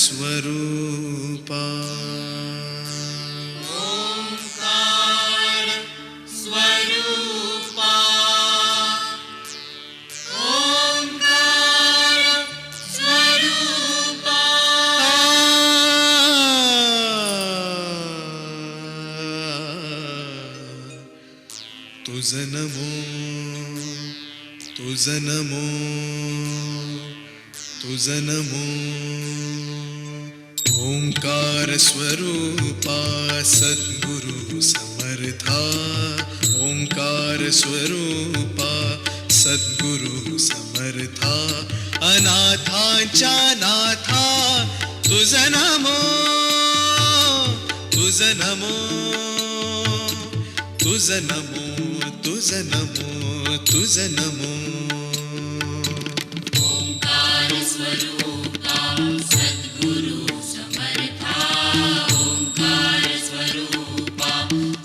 स्वरूपा ओंकार स्वरूपा ओंकार स्वरूपा तुझ नमो तुझ नमो तुझ नमो ओंकार स्वरूपा सद्गुरु समर्था ओंकार स्वरूपा सद्गुरु समर्था अनाथांच्या नाथा तुझ नमो तुझ नमो तुझ नमो तुझ नमो तुझ नमो ओंकार स्वरूपा सद्गुरु समर्था ओंकार स्वरूपा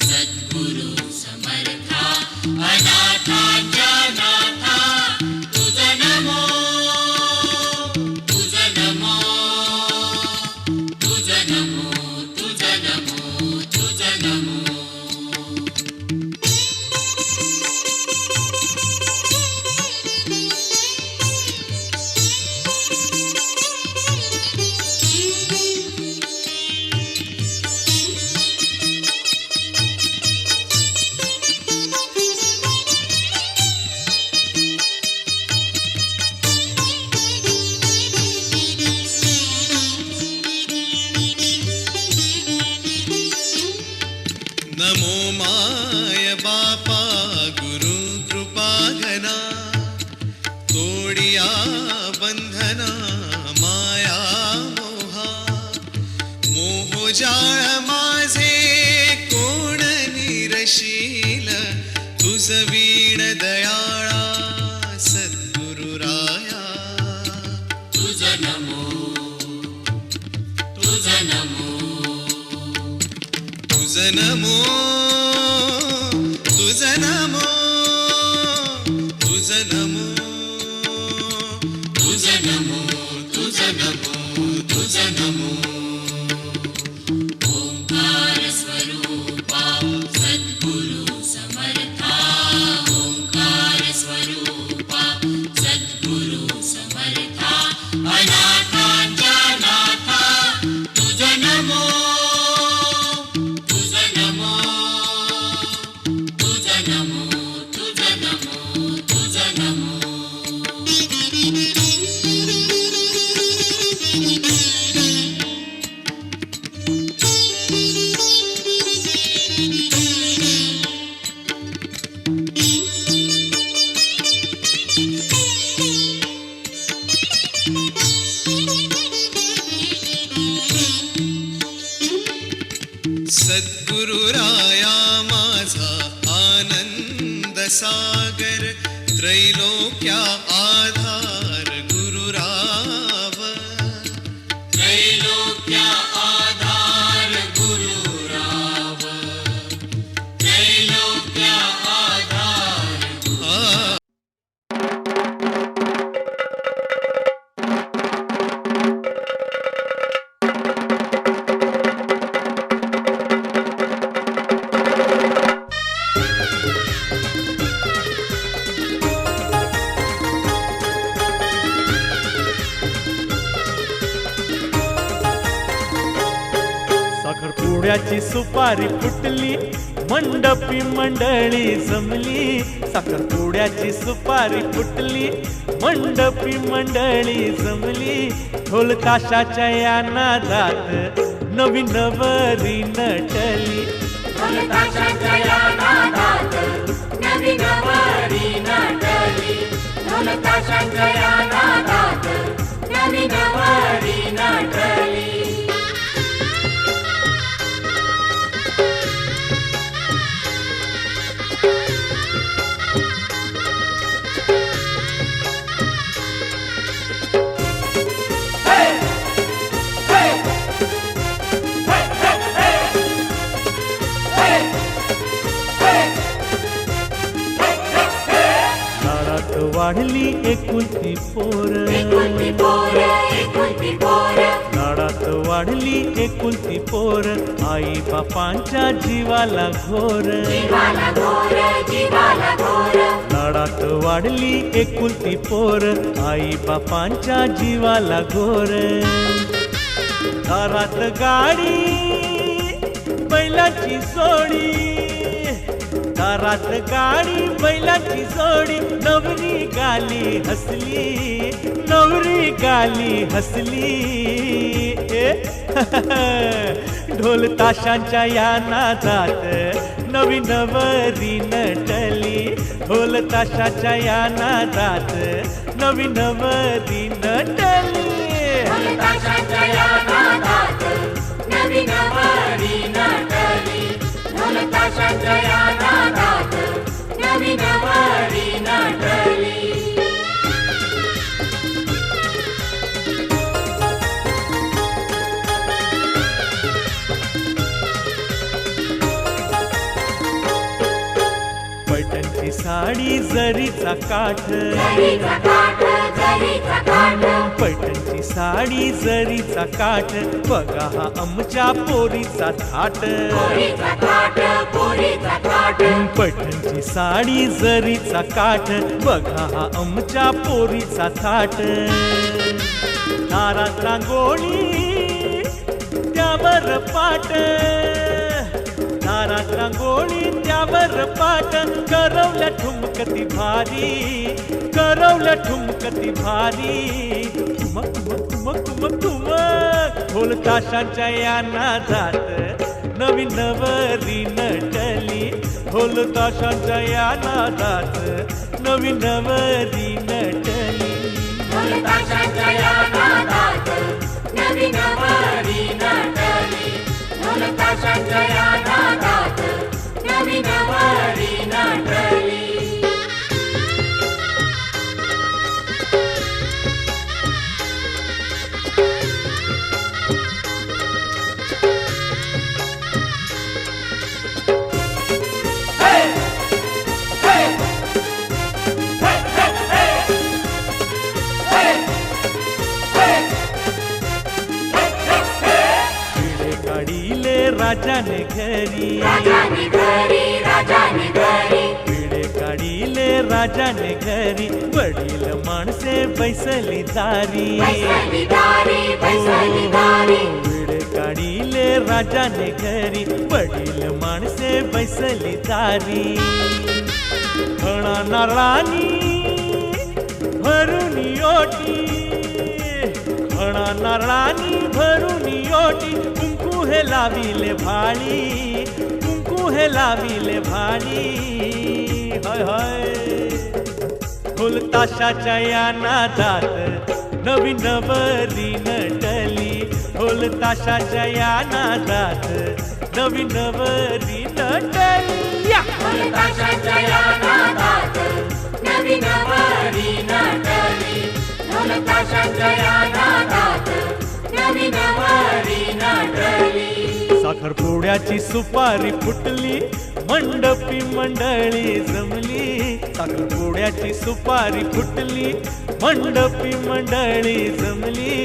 सद्गुरु समर्था अनाथांच्या नाथा तुझ नमो तुझ नमो तुझ नमो तुझ नमो तुझ नमो नमो माय बापा गुरु कृपा घना तोडिया बंधना माया मोहा मोहजाळ माझे कोण निरशील तुझ वीण दयाळा सद्गुरु राया तुझ नमो तुझ नमो तुझ नमो तुझ नमो तुझ नमो तुझ नमो तुझ नमो तुझ नमो ओंकार स्वरूपा सद्गुरु समर्था ओंकार स्वरूपा सद्गुरु समर्था अनाथांच्या नाथा तुझ नमो तुझ नमो तुझ नमो तुझ नमो तुझ नमो सद्गुरु राया माझा आनंद सागर त्रैलोक्या आधार गुरुराव त्रैलोक्या आधार गुरुराव त्रैलोक्या आधार साखरपुड्याची सुपारी फुटली मंडपी मंडळी जमली साखरपुड्याची सुपारी फुटली मंडपी मंडळी जमली ढोल ताशाच्या या नादात नवी नवरी नटली ढोल ताशाच्या या नादात नवी नवरी नटली ढोल ताशाच्या या नादात नवी नवरी नटली वाढली एकुलती पोर एकुलती पोर नाडात वाढली एकुलती पोर, आई बापांच्या जीवाला घोर. लाडात वाढली एकुलती पोर, आई बापांच्या जीवाला घोर. दारात गाडी बैलाची जोडी, दारात गाडी बैलाची जोडी, नवरी गाली हसली, नवरी गाली हसली. ढोल ताशांच्या या नादात नवी नवरी नटली, ढोल ताशाच्या या नादात नवी नवरी नटली. नवी नवरी नटली, ढोल ताशाच्या या नादात नवी नवरी नटली. पैठणची साडी जरीचा काठ, पैठणची साडी जरीचा काठ, बघा हा आमच्या पोरीचा थाट. पैठणची साडी जरीचा काठ, बघा हा आमच्या पोरीचा थाट. दारात रांगोळी त्यावर पाट, दारात रांगोळी त्यावर पाट, करवल्या ठुमकती भारी, करवल्या ठुमकती भारी. ठुमक ठुमक ठुमक ठुमक ठुमक, ढोल ताशांच्या या नादात नवी नवरी नटली, ढोल ताशांच्या या नादात नवी नवरी नटली. ढोल ताशाच्या या नादात नवी नवरी नटली, ढोल ताशाच्या या नादात नवी नवरी नटली. राजाने घरी, पिढे काढिले राजाने घरी, वडील माणसे बैसली दारी. पिढे काढिले राजाने घरी, वडील माणसे बैसली दारी. फणा नारळानी भरून ओटी, फणा नारळानी भरून ओटी, कुंकू हे लाविले भाळी, कुंकू हे लाविले भाळी. हाय हाय, ढोल ताशाच्या या नादात नवी नवरी नटली, ढोल ताशाच्या या नादात नवी नवरी नटली. ढोल ताशाच्या या नादात नवी नवरी नटली, ढोल ताशाच्या या नादात नवी नवरी नटली. साखरपुड्याची सुपारी फुटली, मंडपी मंडळी जमली. साखरपुड्याची सुपारी फुटली, मंडपी मंडळी जमली.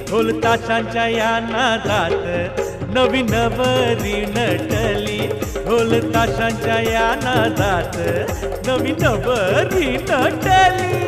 ढोल ताशांच्या या नादात नवी नवरी नटली, ढोल ताशांच्या या नादात नवी नवरी नटली.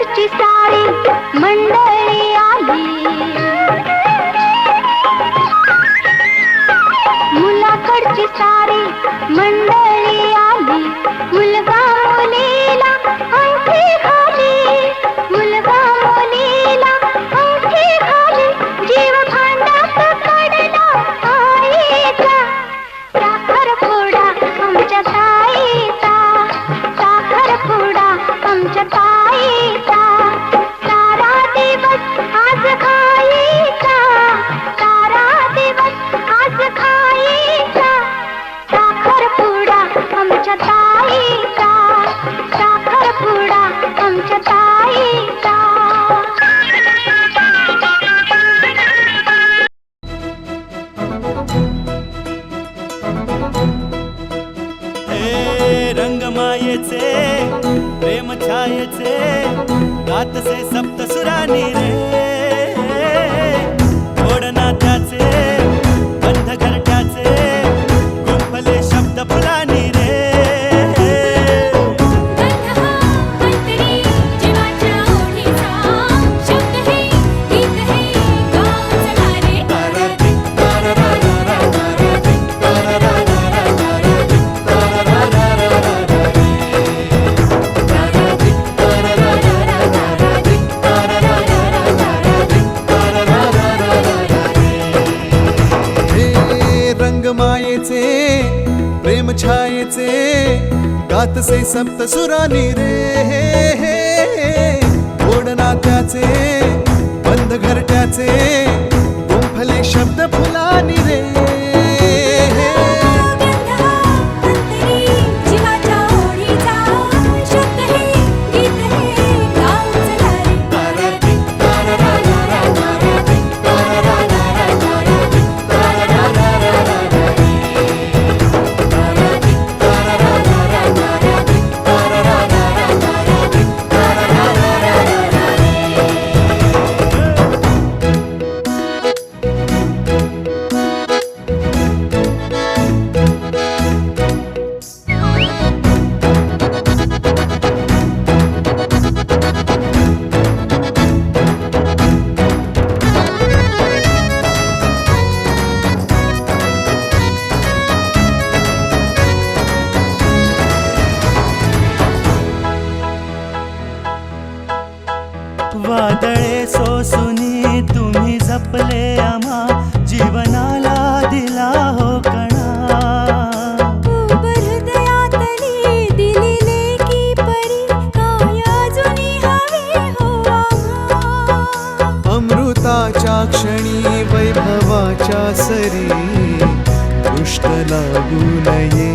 मुलाकडची सारी मंडळी आली, मुलाकडची सारी मंडळी आली. मुलगा मुलीला अंगठी घाली, मुलगा मुलीला अंगठी घाली. जीव भांड्यात पडला आईचा, साखरपुडा आमच्या ताईचा, साखरपुडा आमच्या ताईचा. सारा दिवस आज खाईचा, सारा दिवस आज खाईचा. साखरपुडा आमच्या ताईचा, साखरपुडा आमच्या ताईचा. हे रंगमायेचे प्रेम छायेचे गातसे सप्तसुरानी रे. गोड नात्याचे बंध घरट्याचे गुंफले शब्द फुलानी रे. रंगमायेचे प्रेम छायेचे गातसे सप्तसुरानी रे. गोड नात्याचे बंध घरट्याचे गुंफले शब्द फुलानी रे. वादळे सोसुनी तुम्ही जपले आम्हा, जीवनाला दिला हो कणा. हृदयातली दिलेले की परी काय अजूनही हवे हो आम्हा. अमृताच्या क्षणी वैभवाच्या सरी दृष्ट लागू नये.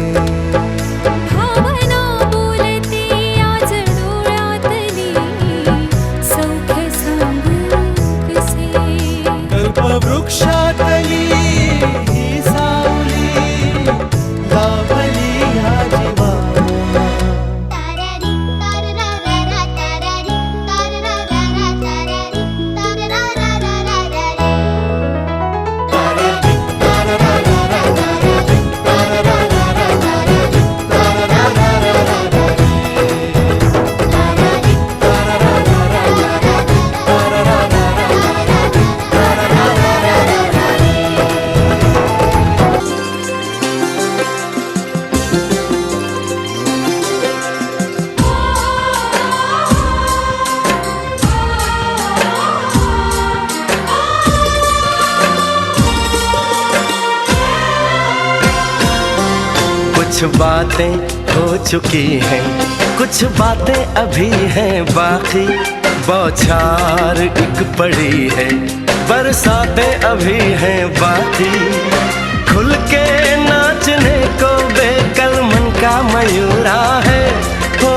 भावना बोलते आज डोळ्यातली सौख्य सांगू कसे. कल्पवृक्षातली ही सावली लाभली ह्या जीवा. कुछ बातें हो चुकी हैं, कुछ बातें अभी हैं बाकी. बौछार एक पड़ी है, बरसातें अभी हैं बाकी. खुल के नाचने को बेकल मन का मयूरा है. हो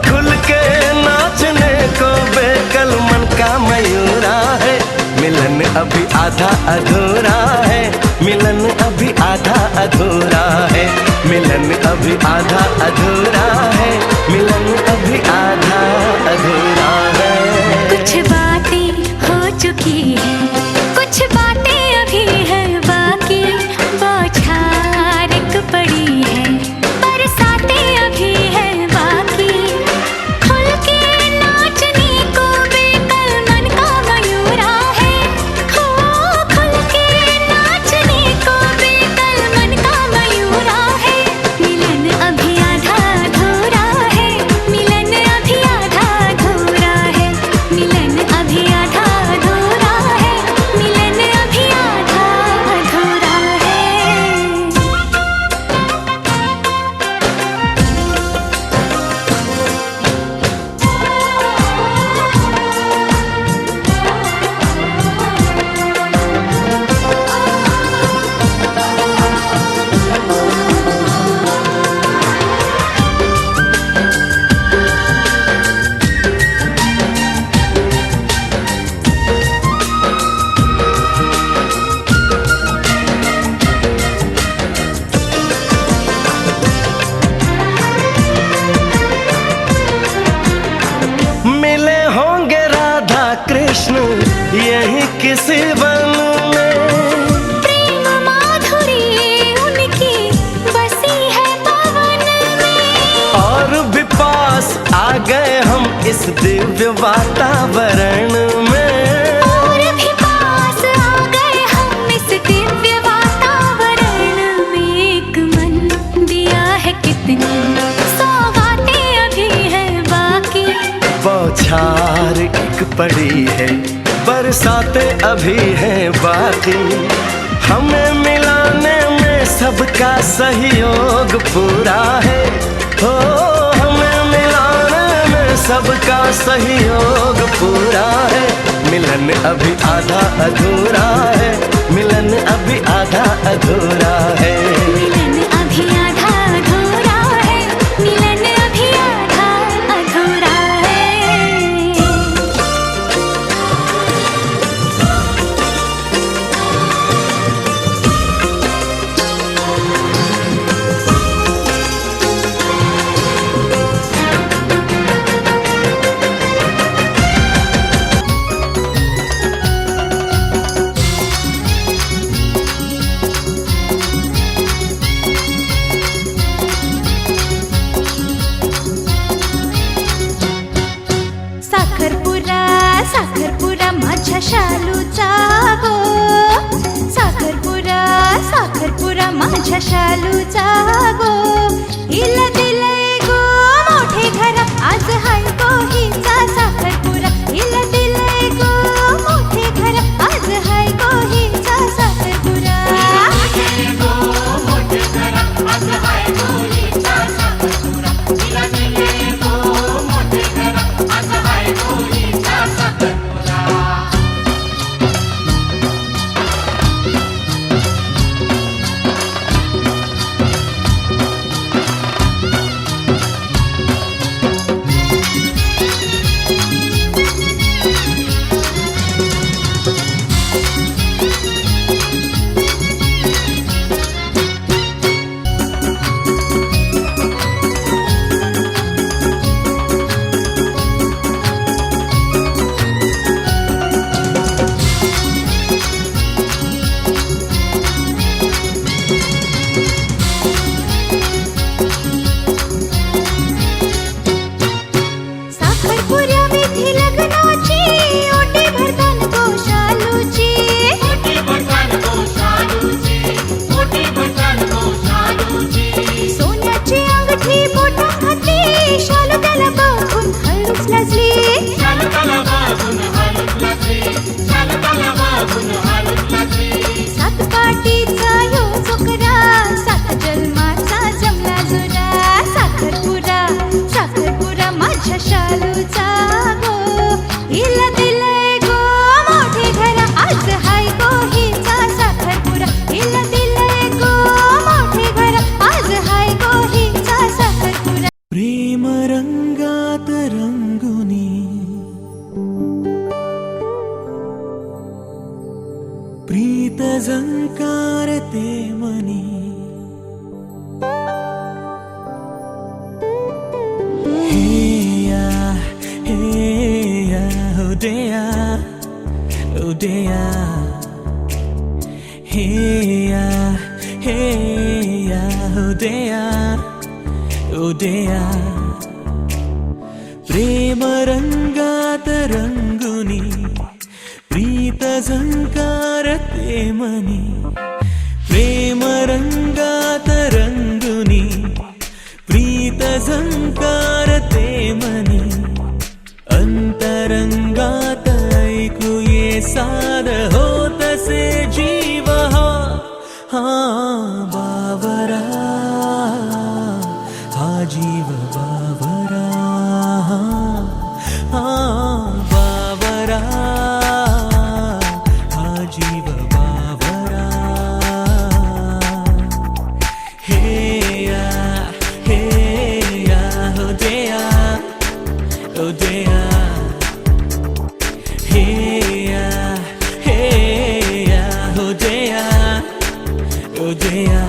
खुल के नाचने को बेकल मन का मयूरा है. मिलन अभी आधा अधूरा है, मिलन अभी आधा अधूरा है. मिलन अभी आधा अधूरा है, मिलन अभी आधा अधूरा है. कुछ बातें हो चुकी हैं, कुछ बातें अभी है बाकी. बौछार एक पड़ी है, बरसातें अभी है बाकी. खुल के नाचने यही किसी वन में। प्रेम माधुरी उनकी बसी है पवन में। और भी पास आ गए हम इस दिव्य वातावरण में। और भी पास आ गए हम इस दिव्य वातावरण में। एक मन दिया है कितनी सौगातें अभी है बाकी। बौछार एक पड़ी है, बरसातें अभी हैं बाकी। हमें मिलाने में सबका सहयोग पूरा है। हो हमें मिलाने में सबका सहयोग पूरा है। मिलन अभी आधा अधूरा है, मिलन अभी आधा अधूरा है। मिलन अभी आधा अधूरा है, मिलन अभी आधा अधूरा है। साखरपुरा साखरपुरा माझ्या शालूचा गो। साखरपुरा साखरपुरा माझ्या शालूचा गो। हिला दिलंय गो मोठे घर आज हाय गो हिचा साखरपुरा। हिला दिलंय गो मोठे घर आज हाय गो हिचा साखरपुरा। साखरपुऱ्या विधी लग्नाची ओटी भरतान गो शालूची। सोन्याची अंगठी बोटात घातली, शालू त्याला बघून हळूच लाजली। सात पाटीचा यो चोकरा, सात जन्माचा जमला जुरा। साखरपुरा साखरपुरा माझ्या शालूचा गो। हिला दिलंय गो मोठे घर आज हाय गो हिचा साखरपुरा। हिला दिलंय गो मोठे घर आज हाय गो हिचा साखरपुरा। प्रेम रंगात रंगुनी प्रीत झंकारते मनी। हे या उदया उदया। हे या उदया उदया। प्रेम रंगात रंगुनी प्रीत झंकारते मनी। प्रेम रंगात रंगुनी प्रीत झंकारते मनी। अंतरंगात ऐकू ये साद होतसे जीव हा। बावरा हा जीव बावरा। बावरा हा जीव बावरा। हे या उदया उदया। हे या उदया उदया।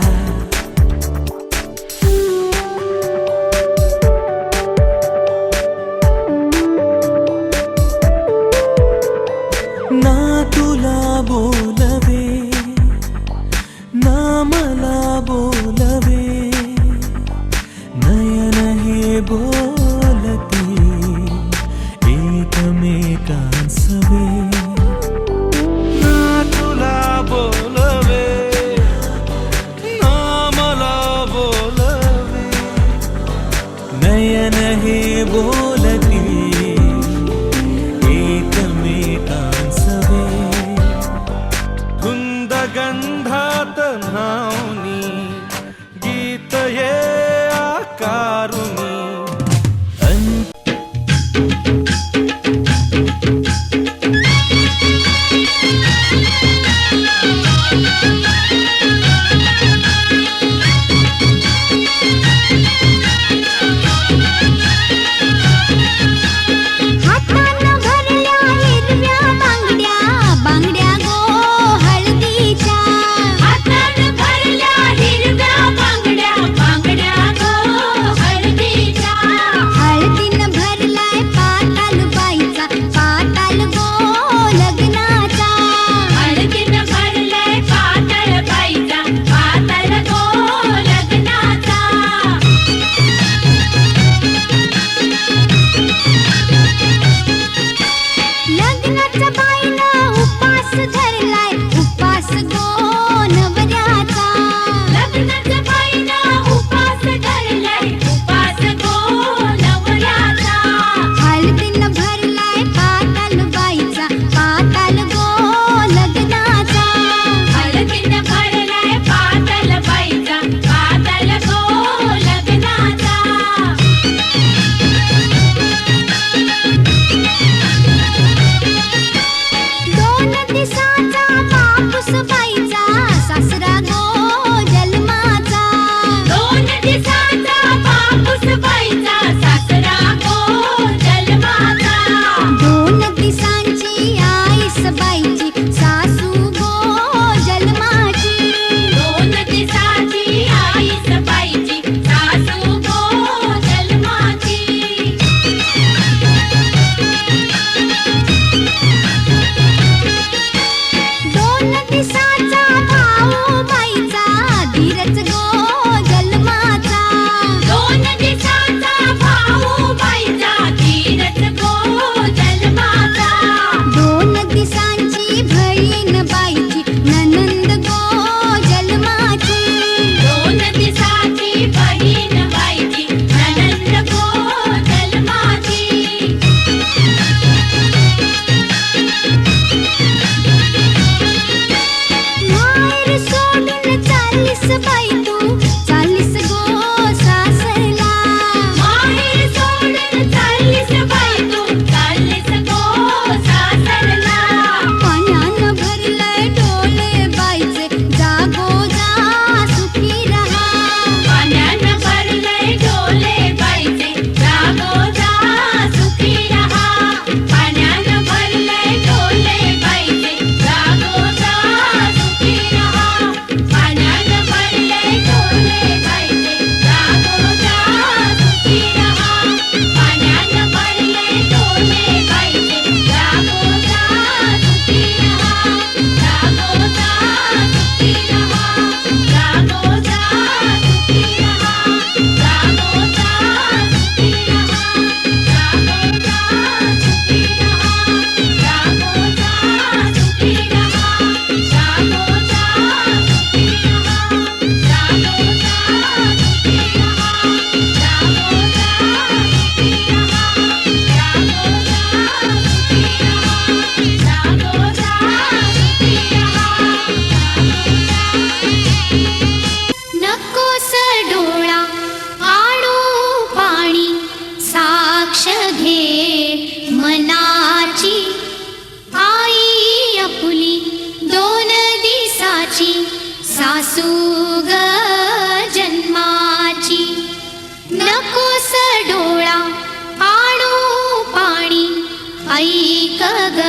ऐक ग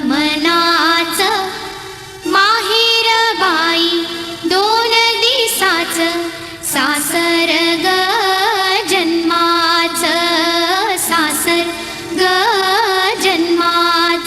मनाच माहेर बाई 2 दिवसाच सासर ग जन्माच सासर ग जन्माच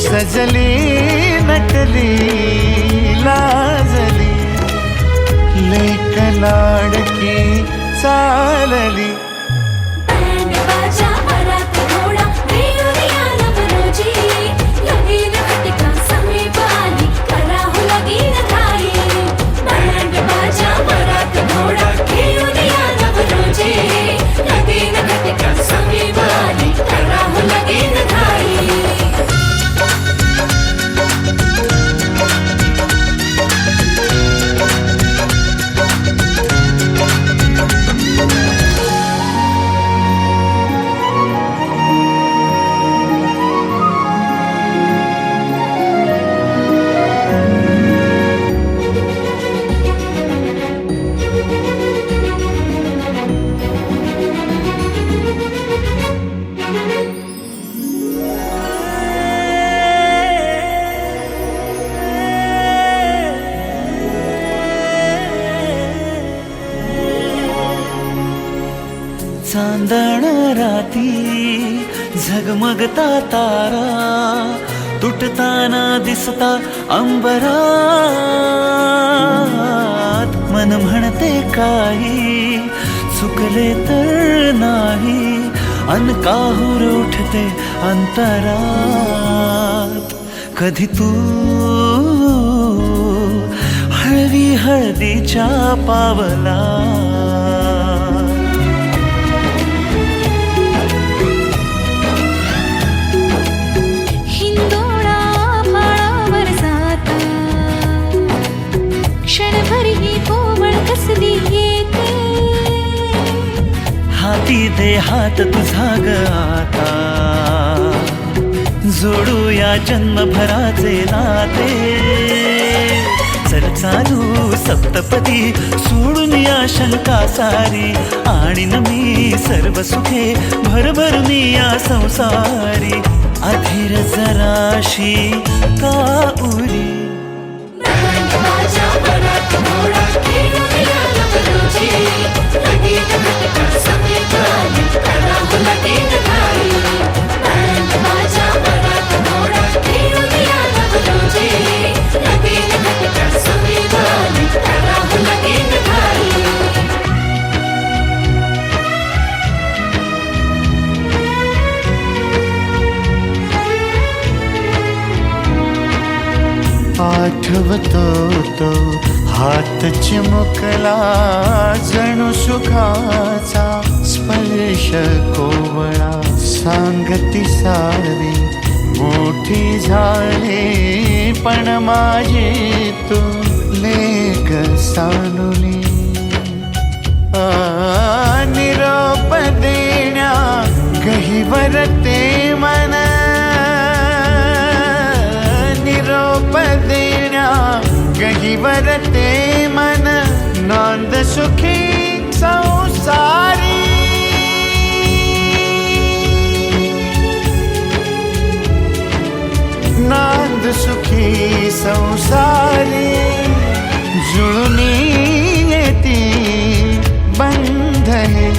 सजली नटली लाजली लेक लाडकी चालली चांदण राती झगमगता तारा तुटताना दिसता अंबरात मन म्हणते काही चुकले तर नाही अन काहूर उठते अंतरात कधी तू हळवी नवी हळदीच्या पावला हिंदोळा भाळावर जाता क्षणभर ही कोमळ कसली येते हाती दे हात तुझा ग आता जोडूया जन्मभराचे नाते चल चालू सप्तपदी सोडून या शंका सारी आणि मी सर्व सुखे भरभरून या संसारी अधीर जराशी का उरी आठवतो तो हात चिमुकला जणू सुखाचा स्पर्श कोवळा सांगती सारी मोठी झाली पण माझी तू लेक सानुली निरोप देण्या गहिवर ते मन निरोप देण्या गहिवर ते मन नांद सुखी संसारी नांद सुखी संसारी जुळणी येती बंध हे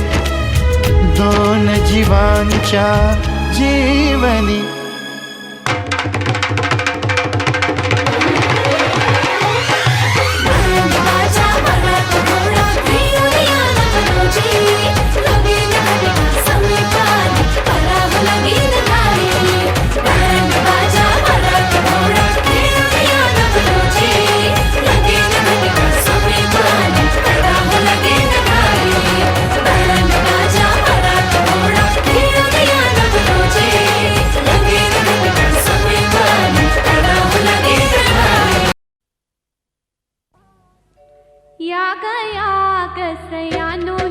दोन जीवांच्या जीवनी या गया गसयानो